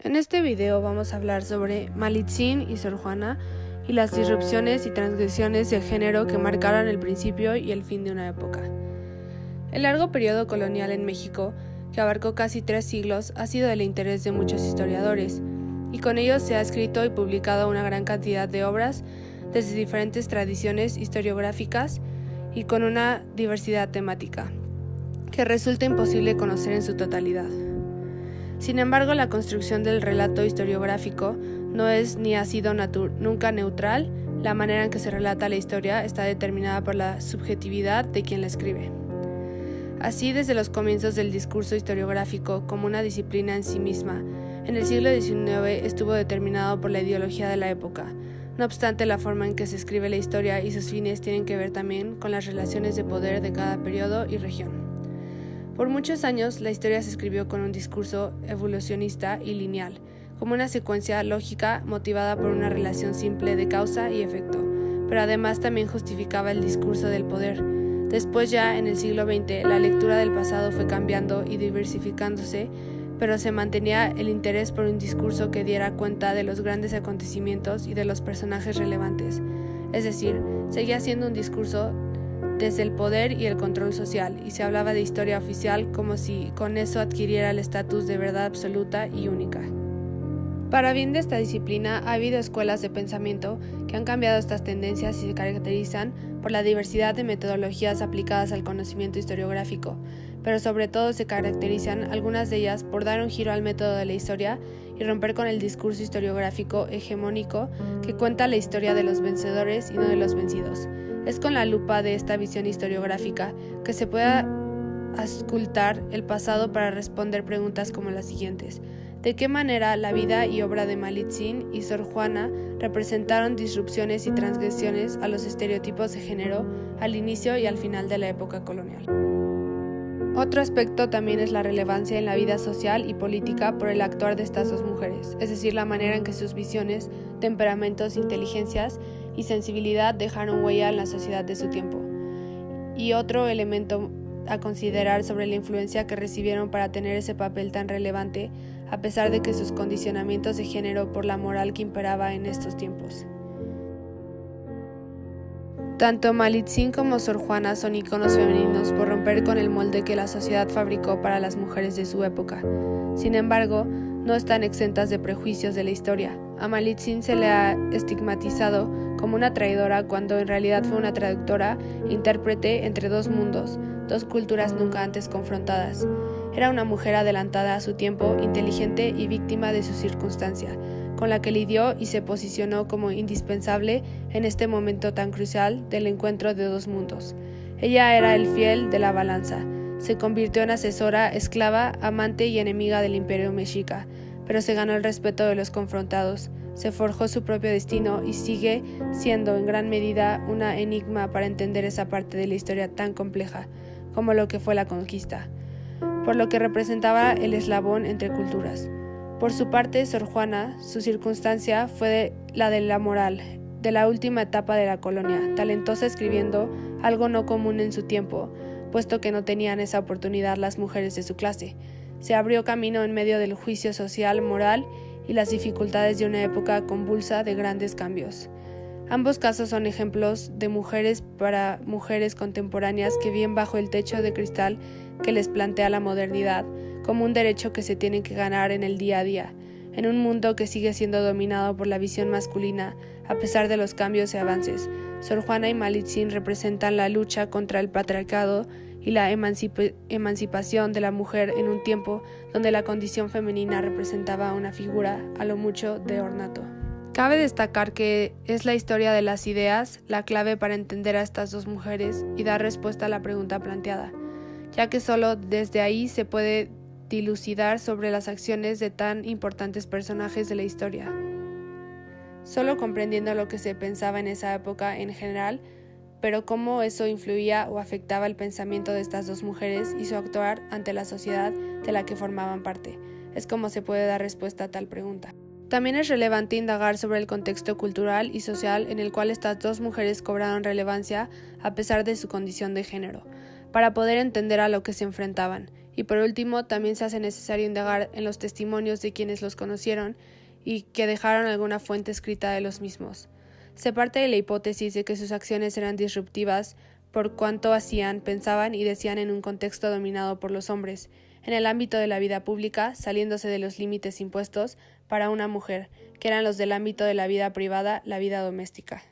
En este video vamos a hablar sobre Malitzin y Sor Juana y las disrupciones y transgresiones de género que marcaron el principio y el fin de una época. El largo periodo colonial en México, que abarcó casi 3 siglos, ha sido del interés de muchos historiadores, y con ello se ha escrito y publicado una gran cantidad de obras desde diferentes tradiciones historiográficas y con una diversidad temática, que resulta imposible conocer en su totalidad. Sin embargo, la construcción del relato historiográfico no es ni ha sido nunca neutral. La manera en que se relata la historia está determinada por la subjetividad de quien la escribe. Así, desde los comienzos del discurso historiográfico como una disciplina en sí misma, en el siglo XIX estuvo determinado por la ideología de la época. No obstante, la forma en que se escribe la historia y sus fines tienen que ver también con las relaciones de poder de cada periodo y región. Por muchos años, la historia se escribió con un discurso evolucionista y lineal, como una secuencia lógica motivada por una relación simple de causa y efecto, pero además también justificaba el discurso del poder. Después, ya en el siglo XX, la lectura del pasado fue cambiando y diversificándose, pero se mantenía el interés por un discurso que diera cuenta de los grandes acontecimientos y de los personajes relevantes. Es decir, seguía siendo un discurso desde el poder y el control social, y se hablaba de historia oficial como si con eso adquiriera el estatus de verdad absoluta y única. Para bien de esta disciplina, ha habido escuelas de pensamiento que han cambiado estas tendencias y se caracterizan por la diversidad de metodologías aplicadas al conocimiento historiográfico, pero sobre todo se caracterizan algunas de ellas por dar un giro al método de la historia y romper con el discurso historiográfico hegemónico que cuenta la historia de los vencedores y no de los vencidos. Es con la lupa de esta visión historiográfica que se puede auscultar el pasado para responder preguntas como las siguientes. ¿De qué manera la vida y obra de Malitzin y Sor Juana representaron disrupciones y transgresiones a los estereotipos de género al inicio y al final de la época colonial? Otro aspecto también es la relevancia en la vida social y política por el actuar de estas dos mujeres, es decir, la manera en que sus visiones, temperamentos, inteligencias y sensibilidad dejaron huella en la sociedad de su tiempo. Y otro elemento a considerar sobre la influencia que recibieron para tener ese papel tan relevante, a pesar de que sus condicionamientos de género por la moral que imperaba en estos tiempos. Tanto Malitzin como Sor Juana son iconos femeninos por romper con el molde que la sociedad fabricó para las mujeres de su época. Sin embargo, no están exentas de prejuicios de la historia. A Malitzin se le ha estigmatizado como una traidora cuando en realidad fue una traductora e intérprete entre dos mundos, dos culturas nunca antes confrontadas. Era una mujer adelantada a su tiempo, inteligente y víctima de su circunstancia, con la que lidió y se posicionó como indispensable en este momento tan crucial del encuentro de dos mundos. Ella era el fiel de la balanza. Se convirtió en asesora, esclava, amante y enemiga del imperio mexica, pero se ganó el respeto de los confrontados. Se forjó su propio destino y sigue siendo en gran medida una enigma para entender esa parte de la historia tan compleja como lo que fue la conquista, por lo que representaba el eslabón entre culturas. Por su parte, Sor Juana, su circunstancia fue la de la moral, de la última etapa de la colonia, talentosa escribiendo, algo no común en su tiempo, puesto que no tenían esa oportunidad las mujeres de su clase. Se abrió camino en medio del juicio social, moral y las dificultades de una época convulsa de grandes cambios. Ambos casos son ejemplos de mujeres para mujeres contemporáneas que viven bajo el techo de cristal que les plantea la modernidad como un derecho que se tiene que ganar en el día a día, en un mundo que sigue siendo dominado por la visión masculina a pesar de los cambios y avances. Sor Juana y Malitzin representan la lucha contra el patriarcado y la emancipación de la mujer en un tiempo donde la condición femenina representaba una figura a lo mucho de ornato. Cabe destacar que es la historia de las ideas la clave para entender a estas dos mujeres y dar respuesta a la pregunta planteada, ya que solo desde ahí se puede dilucidar sobre las acciones de tan importantes personajes de la historia. Solo comprendiendo lo que se pensaba en esa época en general, pero cómo eso influía o afectaba el pensamiento de estas dos mujeres y su actuar ante la sociedad de la que formaban parte, es como se puede dar respuesta a tal pregunta. También es relevante indagar sobre el contexto cultural y social en el cual estas dos mujeres cobraron relevancia a pesar de su condición de género, para poder entender a lo que se enfrentaban Y por último, también se hace necesario indagar en los testimonios de quienes los conocieron y que dejaron alguna fuente escrita de los mismos. Se parte de la hipótesis de que sus acciones eran disruptivas por cuanto hacían, pensaban y decían en un contexto dominado por los hombres, en el ámbito de la vida pública, saliéndose de los límites impuestos para una mujer, que eran los del ámbito de la vida privada, la vida doméstica.